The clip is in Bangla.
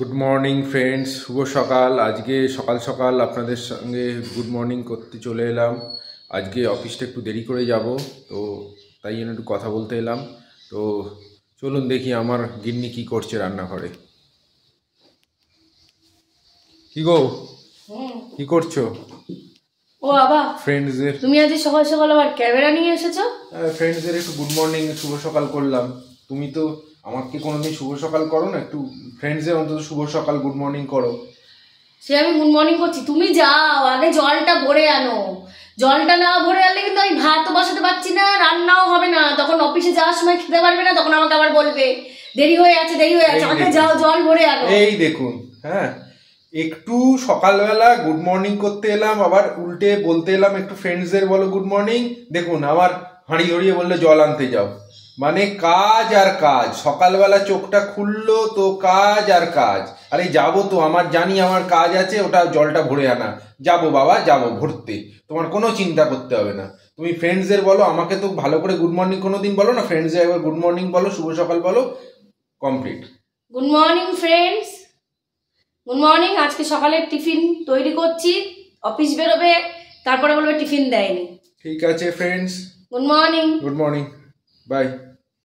গুড মর্নিং ফ্রেন্ডস, শুভ সকাল। আজকে সকাল সকাল আপনাদের সঙ্গে গুড মর্নিং করতে চলে এলাম। আজকে অফিসটা একটু দেরি করে যাব, তো তাই জন্য একটু কথা বলতে এলাম। তো চলুন দেখি আমার গিন্নি কি করছে রান্নাঘরে। কি গো, কি করছো? ও বাবা, ফ্রেন্ডসদের তুমি আজ সকাল সকাল আবার ক্যামেরা নিয়ে এসেছো? ফ্রেন্ডসদের একটু গুড মর্নিং শুভ সকাল করলাম। তুমি তো আমাকে কোনোদিন শুভ সকাল করো না, একটু ফ্রেন্ডসদের অন্তত শুভ সকাল গুড মর্নিং করো। সে আমি গুড মর্নিং করছি, তুমি যাও আগে জলটা ভরে আনো। জলটা না ভরে আনলে কিন্তু আমি ভাতও বসাতে পারছি না, রান্নাও হবে না। তখন অফিসে যাওয়ার সময় খেতে পারবে না, তখন আমাকে আবার বলবে দেরি হয়ে আছে দেরি হয়ে আছে। আগে যাও জল ভরে আনো। এই দেখুন, হ্যাঁ, একটু সকালবেলা গুড মর্নিং করতে এলাম, আবার উল্টে বলতে এলাম একটু ফ্রেন্ডসদের বলো গুড মর্নিং। দেখুন আবার হাঁড়ি ধরিয়ে বললে জল আনতে যাও। মানে কাজ আর কাজ, সকালবেলা চোখটা খুললো তো কাজ আর কাজ। আরে যাবো তো, আমার জানি আমার কাজ আছে, ওটা জলটা ভরে আনা। যাবো বাবা, যাবো ভরতে, তোমার কোনো চিন্তা করতে হবে না। তুমি ফ্রেন্ডসদের বলো, আমাকে তো ভালো করে গুড মর্নিং কোনোদিন বলো না। ফ্রেন্ডসদের একবার গুড মর্নিং বলো, শুভ সকাল বলো, complete. Good morning friends, good morning. আজকে সকালের টিফিন তৈরি করছি, অফিস বেরোবে, তারপরে বলবে টিফিন দেয়নি। ঠিক আছে friends, good morning. Good morning, by.